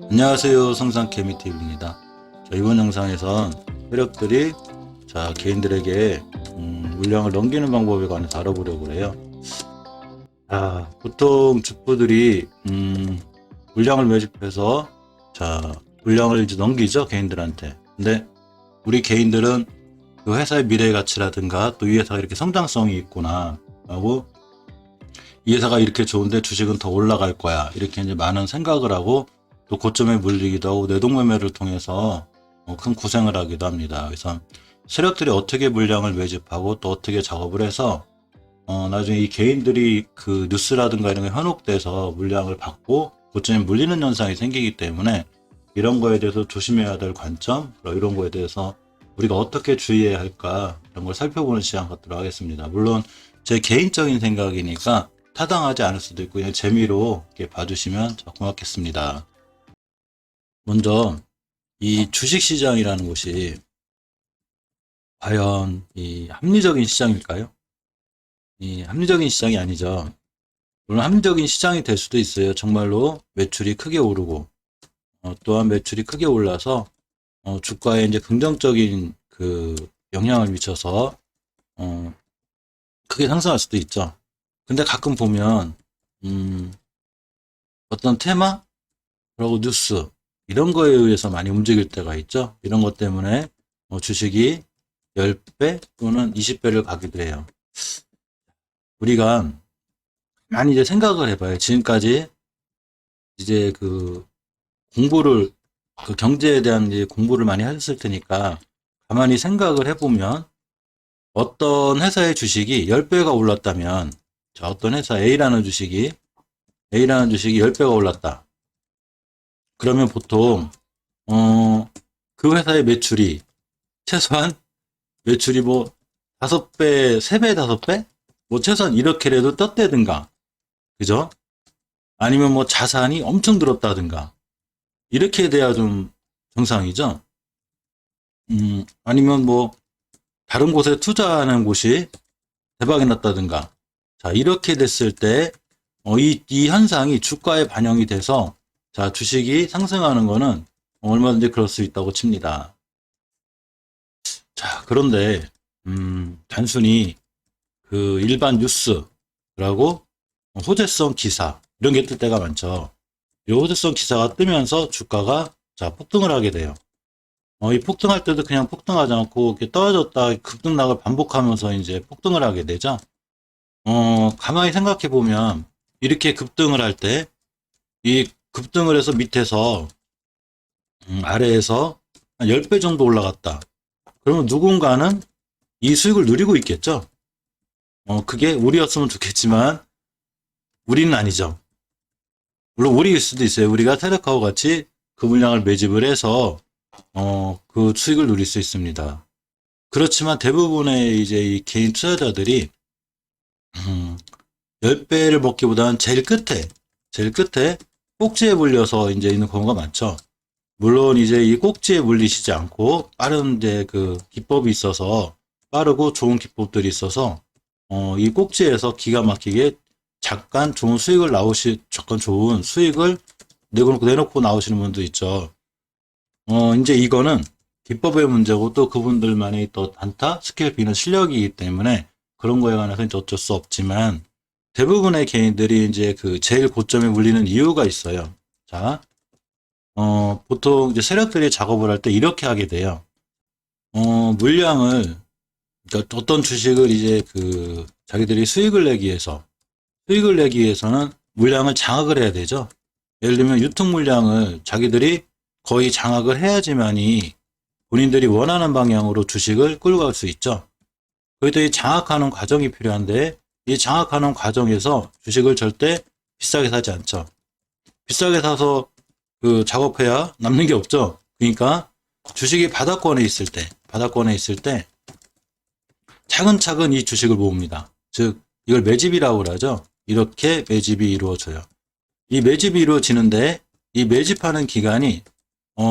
안녕하세요, 성상케미TV입니다. 이번 영상에선 세력들이 개인들에게 물량을 넘기는 방법에 관해서 알아보려고 해요. 보통 주부들이 물량을 매집해서 물량을 이제 넘기죠, 개인들한테. 근데 우리 개인들은 그 회사의 미래 가치라든가 또 이 회사가 이렇게 성장성이 있구나 하고, 이 회사가 이렇게 좋은데 주식은 더 올라갈 거야, 이렇게 이제 많은 생각을 하고, 또 고점에 물리기도 하고 뇌동매매를 통해서 큰 고생을 하기도 합니다. 그래서 세력들이 어떻게 물량을 매집하고 또 어떻게 작업을 해서 나중에 이 개인들이 그 뉴스라든가 이런 게 현혹돼서 물량을 받고 고점에 물리는 현상이 생기기 때문에, 이런 거에 대해서 조심해야 될 관점, 이런 거에 대해서 우리가 어떻게 주의해야 할까, 이런 걸 살펴보는 시간 갖도록 하겠습니다. 물론 제 개인적인 생각이니까 타당하지 않을 수도 있고 그냥 재미로 이렇게 봐주시면 고맙겠습니다. 먼저 이 주식시장이라는 곳이 과연 이 합리적인 시장일까요? 이 합리적인 시장이 아니죠. 물론 합리적인 시장이 될 수도 있어요. 정말로 매출이 크게 오르고 또한 매출이 크게 올라서 주가에 이제 긍정적인 그 영향을 미쳐서 크게 상승할 수도 있죠. 근데 가끔 보면 어떤 테마 그리고 뉴스 이런 거에 의해서 많이 움직일 때가 있죠. 이런 것 때문에 주식이 10배 또는 20배를 가기도 해요. 우리가 많이 이제 생각을 해봐요. 지금까지 이제 그 공부를, 그 경제에 대한 이제 공부를 많이 하셨을 테니까 가만히 생각을 해보면, 어떤 회사의 주식이 10배가 올랐다면, 어떤 회사 A라는 주식이 10배가 올랐다. 그러면 보통 그 회사의 매출이 최소한 매출이 뭐 5배, 3배, 5배? 뭐 최소한 이렇게라도 떴다든가, 그죠? 아니면 뭐 자산이 엄청 늘었다든가, 이렇게 돼야 좀 정상이죠. 아니면 뭐 다른 곳에 투자하는 곳이 대박이 났다든가, 이렇게 됐을 때 이 현상이 주가에 반영이 돼서 주식이 상승하는 거는 얼마든지 그럴 수 있다고 칩니다. 그런데 단순히 그 일반 뉴스라고 호재성 기사 이런 게 뜰 때가 많죠. 이 호재성 기사가 뜨면서 주가가 폭등을 하게 돼요. 이 폭등할 때도 그냥 폭등하지 않고 이렇게 떨어졌다 급등락을 반복하면서 이제 폭등을 하게 되죠. 가만히 생각해 보면 이렇게 급등을 할 때, 이 급등을 해서 밑에서 아래에서 한 10배 정도 올라갔다. 그러면 누군가는 이 수익을 누리고 있겠죠. 그게 우리였으면 좋겠지만 우리는 아니죠. 물론 우리일 수도 있어요. 우리가 세력하고 같이 그 물량을 매집을 해서 그 수익을 누릴 수 있습니다. 그렇지만 대부분의 이제 이 개인 투자자들이 10배를 먹기보다는 제일 끝에 꼭지에 물려서 이제 있는 경우가 많죠. 물론 이제 이 꼭지에 물리시지 않고 빠른 이제 그 기법이 있어서, 빠르고 좋은 기법들이 있어서 이 꼭지에서 기가 막히게 잠깐 좋은 수익을 내놓고 나오시는 분도 있죠. 이제 이거는 기법의 문제고, 또 그분들만의 또 단타 스킬비는 실력이기 때문에 그런 거에 관해서 이제 어쩔 수 없지만, 대부분의 개인들이 이제 그 제일 고점에 물리는 이유가 있어요. 보통 이제 세력들이 작업을 할 때 이렇게 하게 돼요. 물량을, 그러니까 어떤 주식을 이제 그 자기들이 수익을 내기 위해서는 물량을 장악을 해야 되죠. 예를 들면 유통 물량을 자기들이 거의 장악을 해야지만이 본인들이 원하는 방향으로 주식을 끌고 갈 수 있죠. 거기다 이 장악하는 과정이 필요한데, 이 장악하는 과정에서 주식을 절대 비싸게 사지 않죠. 비싸게 사서 그 작업해야 남는 게 없죠. 그러니까 주식이 바닥권에 있을 때 차근차근 이 주식을 모읍니다. 즉 이걸 매집이라고 그러죠. 이렇게 매집이 이루어져요. 이 매집이 이루어지는데, 이 매집하는 기간이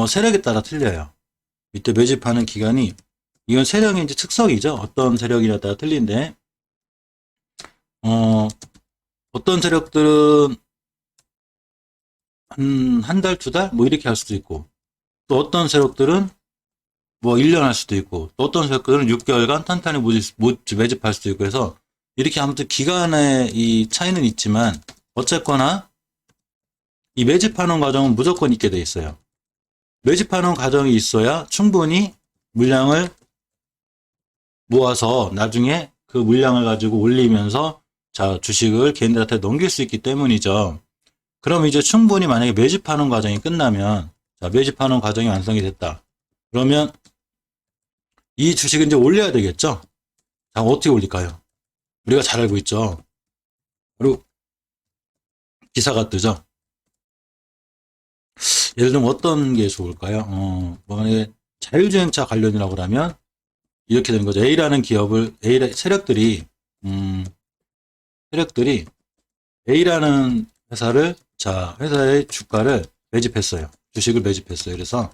세력에 따라 틀려요. 이때 매집하는 기간이, 이건 세력의 이제 특성이죠. 어떤 세력이냐에 따라 틀린데, 어떤 세력들은 한 달, 두 달? 뭐 이렇게 할 수도 있고, 또 어떤 세력들은 뭐 1년 할 수도 있고, 또 어떤 세력들은 6개월간 탄탄히 매집할 수도 있고 해서, 이렇게 아무튼 기간의 이 차이는 있지만, 어쨌거나, 이 매집하는 과정은 무조건 있게 돼 있어요. 매집하는 과정이 있어야 충분히 물량을 모아서 나중에 그 물량을 가지고 올리면서 자, 주식을 개인들한테 넘길 수 있기 때문이죠. 그럼 이제 충분히 만약에 매집하는 과정이 끝나면, 자, 매집하는 과정이 완성이 됐다. 그러면 이 주식을 이제 올려야 되겠죠? 자, 어떻게 올릴까요? 우리가 잘 알고 있죠. 그리고 기사가 뜨죠. 예를 들면 어떤 게 좋을까요? 만약에 자율주행차 관련이라고 하면 이렇게 되는 거죠. A라는 기업을, 세력들이 A라는 회사를, 자, 회사의 주가를 매집했어요. 주식을 매집했어요. 그래서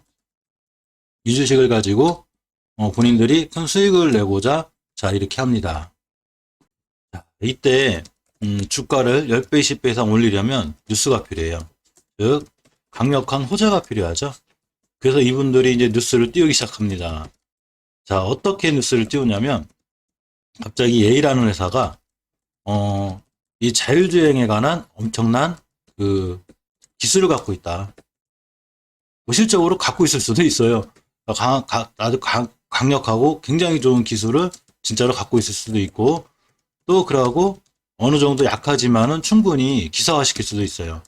이 주식을 가지고 본인들이 큰 수익을 내고자 자, 이렇게 합니다. 자, 이때 주가를 10배, 20배 이상 올리려면 뉴스가 필요해요. 즉, 강력한 호재가 필요하죠. 그래서 이분들이 이제 뉴스를 띄우기 시작합니다. 자, 어떻게 뉴스를 띄우냐면, 갑자기 A라는 회사가, 이 자율주행에 관한 엄청난 그 기술을 갖고 있다. 뭐 실적으로 갖고 있을 수도 있어요. 아주 강력하고 굉장히 좋은 기술을 진짜로 갖고 있을 수도 있고, 또 그러고 어느 정도 약하지만은 충분히 기사화시킬 수도 있어요.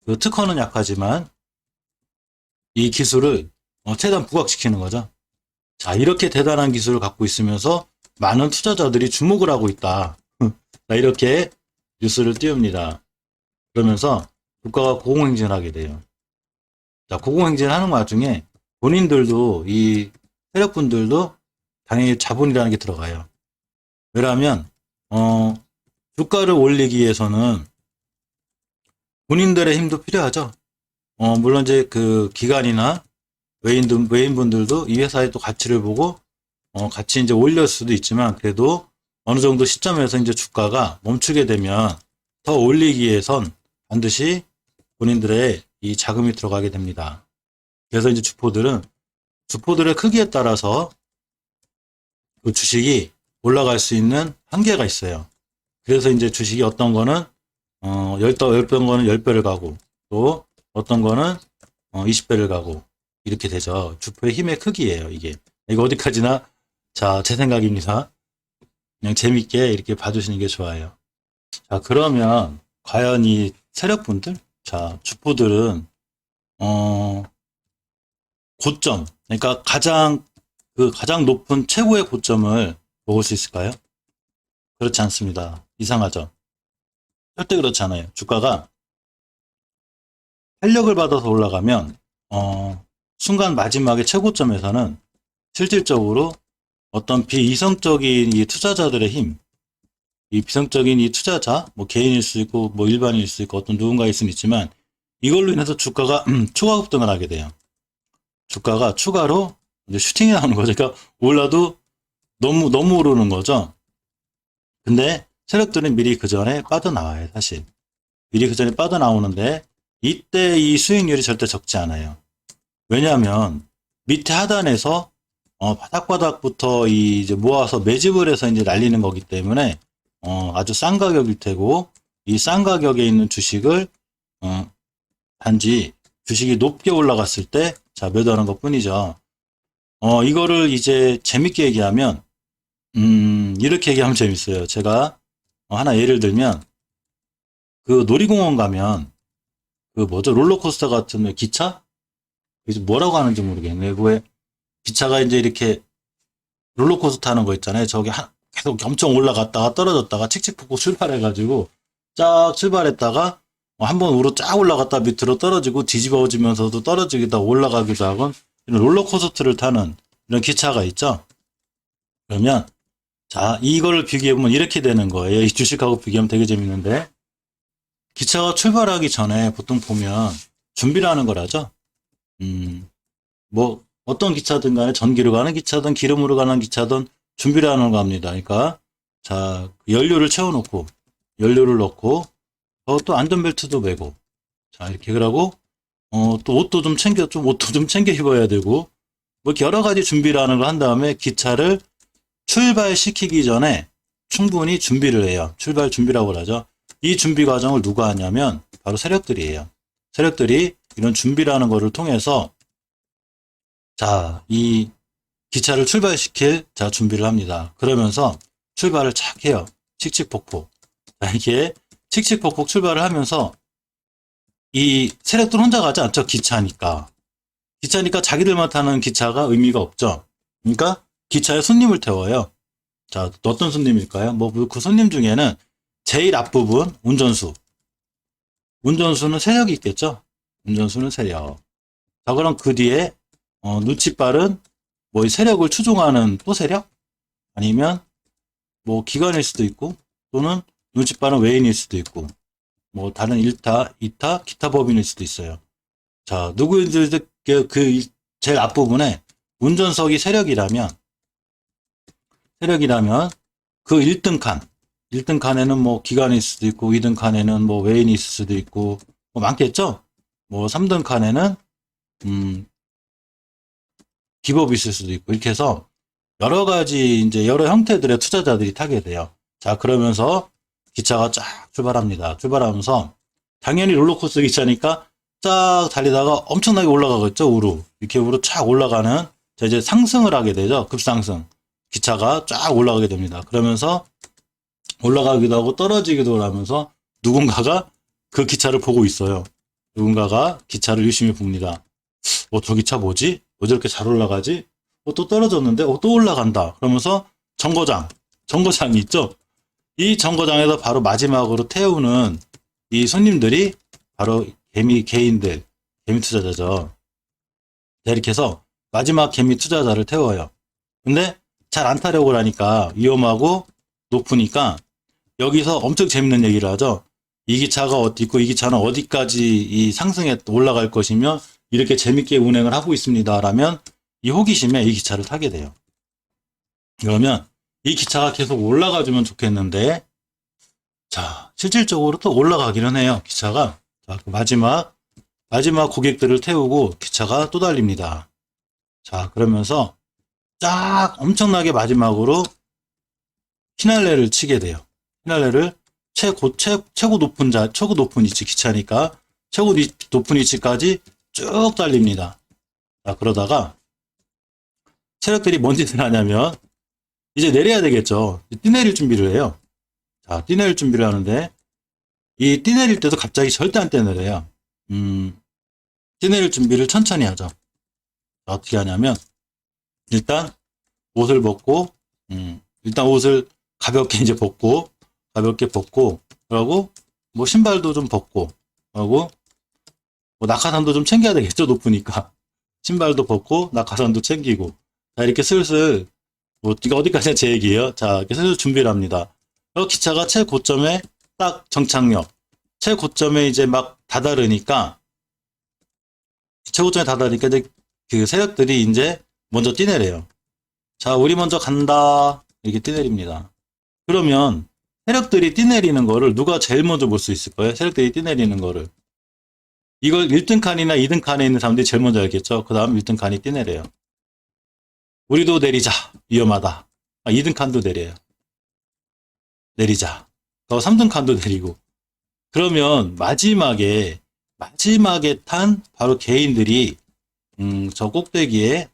그 특허는 약하지만 이 기술을 최대한 부각시키는 거죠. 자, 이렇게 대단한 기술을 갖고 있으면서 많은 투자자들이 주목을 하고 있다. 자, 이렇게 뉴스를 띄웁니다. 그러면서 주가가 고공행진하게 돼요. 자, 고공행진하는 와중에 본인들도 이 세력분들도 당연히 자본이라는 게 들어가요. 왜냐하면 주가를 올리기 위해서는 본인들의 힘도 필요하죠. 물론 이제 그 기관이나 외인분들도 이 회사의 또 가치를 보고 같이 이제 올릴 수도 있지만 그래도 어느 정도 시점에서 이제 주가가 멈추게 되면 더 올리기 위해선 반드시 본인들의 이 자금이 들어가게 됩니다. 그래서 이제 주포들의 크기에 따라서 그 주식이 올라갈 수 있는 한계가 있어요. 그래서 이제 주식이 어떤 거는 10배는 10배를 가고 또 어떤 거는 20배를 가고 이렇게 되죠. 주포의 힘의 크기예요, 이게. 이거 어디까지나 자, 제 생각입니다. 그냥 재밌게 이렇게 봐주시는 게 좋아요. 자, 그러면 과연 이 세력분들, 자, 주포들은 고점, 그러니까 가장 높은 최고의 고점을 먹을 수 있을까요? 그렇지 않습니다. 이상하죠. 절대 그렇지 않아요. 주가가 탄력을 받아서 올라가면 순간 마지막에 최고점에서는 실질적으로 어떤 비이성적인 이 투자자들의 힘, 이 비성적인 이 투자자, 뭐 개인일 수 있고 뭐 일반인일 수 있고 어떤 누군가일 수는 있지만 이걸로 인해서 주가가 추가 급등을 하게 돼요. 주가가 추가로 이제 슈팅이 나오는 거죠. 그러니까 올라도 너무 오르는 거죠. 근데 세력들은 미리 그 전에 빠져나와요, 사실. 미리 그 전에 빠져나오는데 이때 이 수익률이 절대 적지 않아요. 왜냐하면 밑에 하단에서 바닥바닥부터 이제 모아서 매집을 해서 이제 날리는 거기 때문에 아주 싼 가격일 테고 이 싼 가격에 있는 주식을 단지 주식이 높게 올라갔을 때 자 매도하는 것 뿐이죠. 이거를 이제 재밌게 얘기하면 이렇게 얘기하면 재밌어요. 제가 하나 예를 들면 그 놀이공원 가면 그 뭐죠 롤러코스터 같은 기차 뭐라고 하는지 모르겠네. 왜 기차가 이제 이렇게 롤러코스터 타는 거 있잖아요. 저기 계속 엄청 올라갔다가 떨어졌다가 칙칙폭폭 출발해가지고 쫙 출발했다가 한번 위로 쫙 올라갔다 밑으로 떨어지고 뒤집어지면서도 떨어지기도 하고 올라가기도 하고 이런 롤러코스터를 타는 이런 기차가 있죠. 그러면 자 이거를 비교해보면 이렇게 되는 거예요. 이 주식하고 비교하면 되게 재밌는데 기차가 출발하기 전에 보통 보면 준비를 하는 거라죠. 뭐 어떤 기차든 간에 전기로 가는 기차든 기름으로 가는 기차든 준비를 하는 겁니다. 그러니까 자 연료를 채워놓고 연료를 넣고, 또 안전벨트도 매고, 자, 이렇게 그러고, 또 옷도 좀 챙겨 입어야 되고, 뭐 이렇게 여러 가지 준비를 하는 걸 한 다음에 기차를 출발시키기 전에 충분히 준비를 해요. 출발 준비라고 하죠. 이 준비 과정을 누가 하냐면 바로 세력들이에요. 세력들이 이런 준비라는 거를 통해서 자, 이 기차를 출발시킬 준비를 합니다. 그러면서 출발을 착 해요. 칙칙폭폭. 자, 이게 칙칙폭폭 출발을 하면서 이 세력들 혼자 가지 않죠. 기차니까 자기들만 타는 기차가 의미가 없죠. 그러니까 기차에 손님을 태워요. 자, 어떤 손님일까요? 뭐 그 손님 중에는 제일 앞부분 운전수는 세력이 있겠죠. 운전수는 세력. 자, 그럼 그 뒤에 눈치 빠른 뭐 세력을 추종하는 또 세력? 아니면 뭐 기관일 수도 있고 또는 눈치 빠른 외인일 수도 있고 뭐 다른 1타, 2타, 기타 법인일 수도 있어요. 자, 누구인지 그 제일 앞부분에 운전석이 세력이라면 그 1등 칸에는 뭐 기관일 수도 있고 2등 칸에는 뭐 외인이 있을 수도 있고 뭐 많겠죠? 뭐 3등 칸에는 기법이 있을 수도 있고 이렇게 해서 여러 가지 이제 여러 형태들의 투자자들이 타게 돼요. 자, 그러면서 기차가 쫙 출발합니다. 출발하면서 당연히 롤러코스터 기차니까 쫙 달리다가 엄청나게 올라가겠죠, 우로. 이렇게 우로 쫙 올라가는, 자, 이제 상승을 하게 되죠, 급상승. 기차가 쫙 올라가게 됩니다. 그러면서 올라가기도 하고 떨어지기도 하면서 누군가가 그 기차를 보고 있어요. 누군가가 기차를 열심히 봅니다. 저 기차 뭐지? 왜 저렇게 잘 올라가지? 또 떨어졌는데? 또 올라간다. 그러면서 정거장이 있죠? 이 정거장에서 바로 마지막으로 태우는 이 손님들이 바로 개미 투자자죠. 이렇게 해서 마지막 개미 투자자를 태워요. 근데 잘 안 타려고 하니까 위험하고 높으니까 여기서 엄청 재밌는 얘기를 하죠. 이 기차가 어디 있고 이 기차는 어디까지 이 상승에 올라갈 것이며 이렇게 재밌게 운행을 하고 있습니다. 라면 이 호기심에 이 기차를 타게 돼요. 그러면 이 기차가 계속 올라가주면 좋겠는데 자, 실질적으로 또 올라가기는 해요. 기차가. 자, 그 마지막 고객들을 태우고 기차가 또 달립니다. 자, 그러면서 쫙 엄청나게 마지막으로 피날레를 치게 돼요. 피날레를 최고 높은 위치 기차니까 최고 높은 위치까지 쭉 달립니다. 자, 그러다가 세력들이 뭔 짓을 하냐면 이제 내려야 되겠죠. 뛰내릴 준비를 해요. 자, 뛰내릴 준비를 하는데 이 뛰내릴 때도 갑자기 절대 안 뛰내려요. 뛰내릴 준비를 천천히 하죠. 자, 어떻게 하냐면 일단 옷을 벗고 일단 옷을 가볍게 벗고 그러고 뭐 신발도 좀 벗고 그러고 뭐 낙하산도 좀 챙겨야 되겠죠. 높으니까 신발도 벗고 낙하산도 챙기고 자, 이렇게 슬슬 뭐 이거 어디까지나 제 얘기예요. 자, 이렇게 슬슬 준비를 합니다. 기차가 최고점에 딱 정착역 최고점에 이제 막 다다르니까 이제 그 세력들이 이제 먼저 뛰내려요. 자, 우리 먼저 간다. 이렇게 뛰내립니다. 그러면 세력들이 뛰내리는 거를 누가 제일 먼저 볼 수 있을 거예요? 세력들이 뛰내리는 거를. 이걸 1등 칸이나 2등 칸에 있는 사람들이 제일 먼저 알겠죠? 그 다음 1등 칸이 뛰내려요. 우리도 내리자. 위험하다. 2등 칸도 내려요. 내리자. 3등 칸도 내리고. 그러면 마지막에 탄 바로 개인들이 저 꼭대기에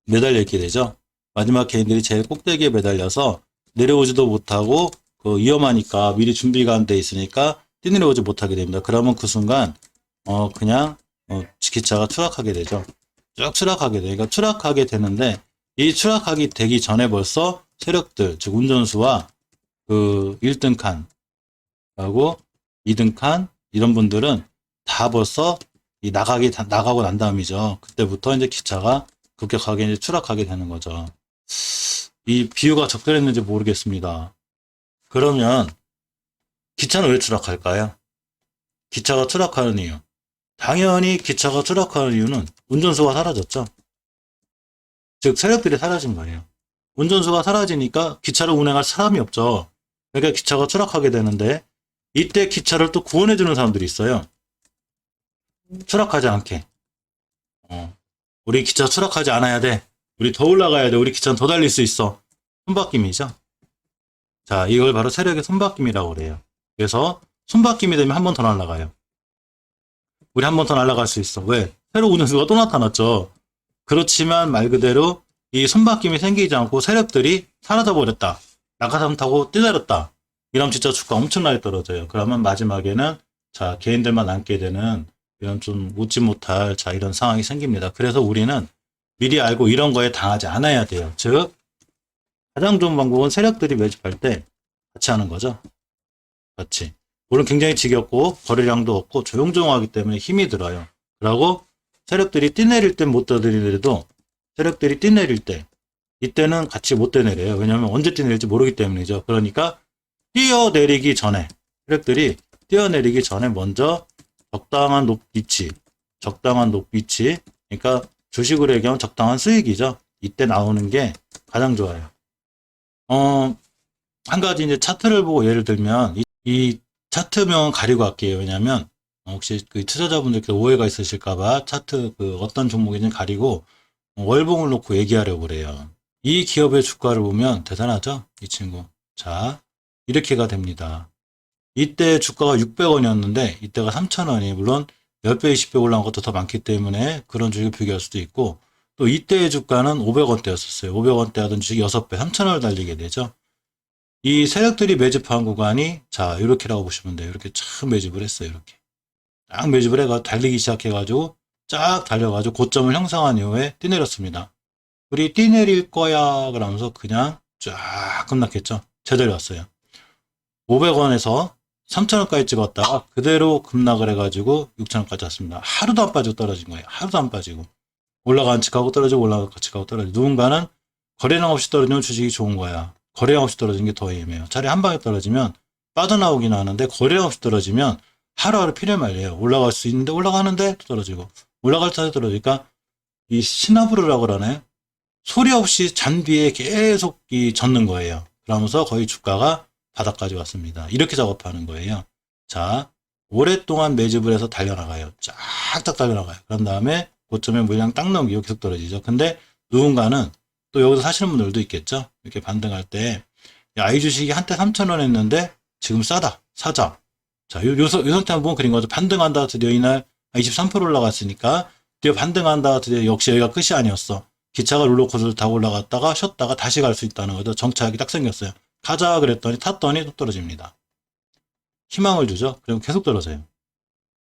매달려 있게 되죠. 마지막 개인들이 제일 꼭대기에 매달려서 내려오지도 못하고 위험하니까 미리 준비가 안 돼 있으니까 뛰내려오지 못하게 됩니다. 그러면 그 순간 그냥 기차가 추락하게 되죠. 쭉 추락하게 돼요. 그러니까 추락하게 되는데 이 추락하기 되기 전에 벌써 세력들 즉 운전수와 그 1등 칸하고 2등 칸 이런 분들은 다 벌써 나가고 난 다음이죠. 그때부터 이제 기차가 급격하게 이제 추락하게 되는 거죠. 이 비유가 적절했는지 모르겠습니다. 그러면 기차는 왜 추락할까요? 기차가 추락하는 이유. 당연히 기차가 추락하는 이유는 운전수가 사라졌죠. 즉 세력들이 사라진 거예요. 운전수가 사라지니까 기차를 운행할 사람이 없죠. 그러니까 기차가 추락하게 되는데 이때 기차를 또 구원해주는 사람들이 있어요. 추락하지 않게. 우리 기차 추락하지 않아야 돼. 우리 더 올라가야 돼. 우리 기차는 더 달릴 수 있어. 손바뀜이죠. 자, 이걸 바로 세력의 손바뀜이라고 그래요. 그래서 손바뀜이 되면 한 번 더 날아가요. 우리 한 번 더 날아갈 수 있어. 왜? 새로 운전수가 또 나타났죠. 그렇지만 말 그대로 이 손바뀜이 생기지 않고 세력들이 사라져버렸다. 낙하산 타고 뛰어내렸다. 이러면 진짜 주가 엄청나게 떨어져요. 그러면 마지막에는 자, 개인들만 남게 되는 이런 좀 웃지 못할 자, 이런 상황이 생깁니다. 그래서 우리는 미리 알고 이런 거에 당하지 않아야 돼요. 즉, 가장 좋은 방법은 세력들이 매집할 때 같이 하는 거죠. 같이. 물론 굉장히 지겹고 거래량도 없고 조용조용하기 때문에 힘이 들어요. 그러고 세력들이 뛰내릴 땐 못 떠들이더라도 세력들이 뛰내릴 때 이때는 같이 못 뛰내려요. 왜냐하면 언제 뛰내릴지 모르기 때문이죠. 그러니까 뛰어내리기 전에 세력들이 뛰어내리기 전에 먼저 적당한 높이치 그러니까 주식으로 얘기하면 적당한 수익이죠. 이때 나오는 게 가장 좋아요. 한 가지 이제 차트를 보고 예를 들면 이 차트명은 가리고 할게요. 왜냐하면 혹시 그 투자자분들께 오해가 있으실까봐 차트 그 어떤 종목인지 가리고 월봉을 놓고 얘기하려고 그래요. 이 기업의 주가를 보면 대단하죠? 이 친구. 자, 이렇게가 됩니다. 이때 주가가 600원이었는데 이때가 3,000원이 물론 10배, 20배 올라온 것도 더 많기 때문에 그런 주식을 비교할 수도 있고 또 이때의 주가는 500원대였었어요. 500원대 하던 주식 6배, 3,000원을 달리게 되죠. 이 세력들이 매집한 구간이 자 이렇게라고 보시면 돼요. 이렇게 쫙 매집을 했어요. 이렇게 쫙 매집을 해가 달리기 시작해가지고 쫙 달려가지고 고점을 형성한 이후에 뛰내렸습니다. 우리 뛰내릴 거야 그러면서 그냥 쫙 급락했죠. 제대로 왔어요. 500원에서 3,000원까지 찍었다가 그대로 급락을 해가지고 6,000원까지 왔습니다. 하루도 안 빠지고 떨어진 거예요. 하루도 안 빠지고 올라간 척하고 떨어지고 올라간 척하고 떨어지고 누군가는 거래량 없이 떨어지면 주식이 좋은 거야. 거래량 없이 떨어지는 게 더 위험해요. 차라리 한 방에 떨어지면 빠져나오긴 하는데 거래량 없이 떨어지면 하루하루 피를 말려요. 올라갈 수 있는데 올라가는데 또 떨어지고 올라갈 때 떨어지니까 이 시나브르라고 그러나요? 소리 없이 잔디에 계속 젖는 거예요. 그러면서 거의 주가가 바닥까지 왔습니다. 이렇게 작업하는 거예요. 자, 오랫동안 매집을 해서 달려나가요. 쫙쫙 달려나가요. 그런 다음에 고점에 물량 딱 넘기고 계속 떨어지죠. 근데 누군가는 또 여기서 사시는 분들도 있겠죠. 이렇게 반등할 때 야, 이 주식이 한때 3,000원 했는데 지금 싸다. 사자. 자, 요 상태 한번 그린 거죠. 반등한다. 드디어 이날 23% 올라갔으니까 드디어 반등한다. 드디어 역시 여기가 끝이 아니었어. 기차가 롤러코스터를 타고 올라갔다가 쉬었다가 다시 갈 수 있다는 거죠. 정착이 딱 생겼어요. 가자 그랬더니 탔더니 또 떨어집니다. 희망을 주죠. 그리고 계속 떨어져요.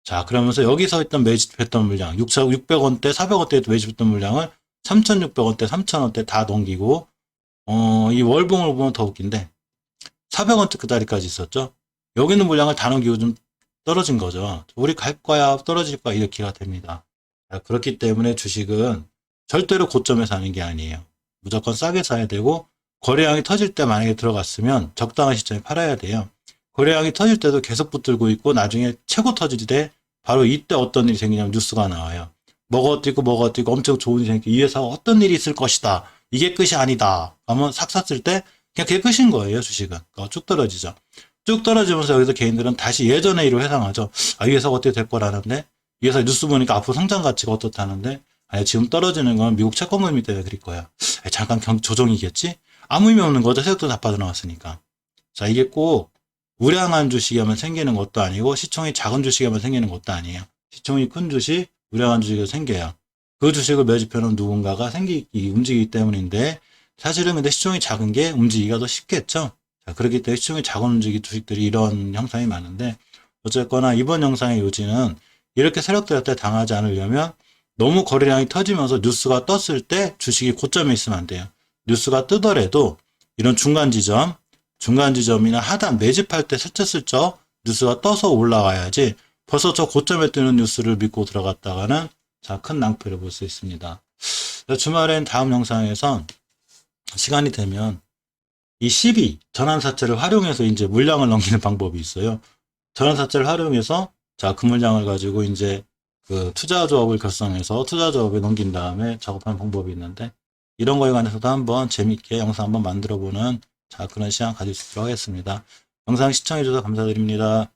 자, 그러면서 여기서 일단 매집했던 물량 600원대, 400원대에 매집했던 물량을 3,600원대, 3,000원대 다 넘기고 이 월봉을 보면 더 웃긴데 400원대 그 자리까지 있었죠. 여기 있는 물량을 다 넘기고 좀 떨어진 거죠. 우리 갈 거야, 떨어질 거야 이렇게가 됩니다. 자, 그렇기 때문에 주식은 절대로 고점에 사는 게 아니에요. 무조건 싸게 사야 되고 거래량이 터질 때 만약에 들어갔으면 적당한 시점에 팔아야 돼요. 거래량이 터질 때도 계속 붙들고 있고 나중에 최고 터질 때 바로 이때 어떤 일이 생기냐면 뉴스가 나와요. 뭐가 어떻고 엄청 좋은 일이 생기고 이 회사가 어떤 일이 있을 것이다. 이게 끝이 아니다. 그러면 싹 샀을 때 그냥 그게 끝인 거예요. 주식은. 쭉 떨어지죠. 쭉 떨어지면서 여기서 개인들은 다시 예전의 일을 회상하죠. 아, 이 회사가 어떻게 될 거라는데 이 회사 뉴스 보니까 앞으로 성장 가치가 어떻다는데 아니 지금 떨어지는 건 미국 채권금리 때문에 그럴 거야. 아니, 잠깐 조정이겠지? 아무 의미 없는 거죠. 세력도 다 빠져나왔으니까. 자, 이게 꼭 우량한 주식이면 생기는 것도 아니고 시총이 작은 주식이면 생기는 것도 아니에요. 시총이 큰 주식, 우량한 주식이 생겨요. 그 주식을 매집해놓은 누군가가 움직이기 때문인데 사실은 근데 시총이 작은 게 움직이기가 더 쉽겠죠. 자, 그렇기 때문에 시총이 작은 움직이 주식들이 이런 형상이 많은데 어쨌거나 이번 영상의 요지는 이렇게 세력들한테 당하지 않으려면 너무 거래량이 터지면서 뉴스가 떴을 때 주식이 고점에 있으면 안 돼요. 뉴스가 뜨더라도 이런 중간 지점이나 하단 매집할 때 슬쩍슬쩍 뉴스가 떠서 올라와야지 벌써 저 고점에 뜨는 뉴스를 믿고 들어갔다가는 자, 큰 낭패를 볼 수 있습니다. 주말엔 다음 영상에선 시간이 되면 이 12 전환사채를 활용해서 이제 물량을 넘기는 방법이 있어요. 전환사채를 활용해서 자, 그 물량을 가지고 이제 그 투자조합을 결성해서 투자조합에 넘긴 다음에 작업하는 방법이 있는데 이런 거에 관해서도 한번 재밌게 영상 한번 만들어 보는 자, 그런 시간 가질 수 있도록 하겠습니다. 영상 시청해주셔서 감사드립니다.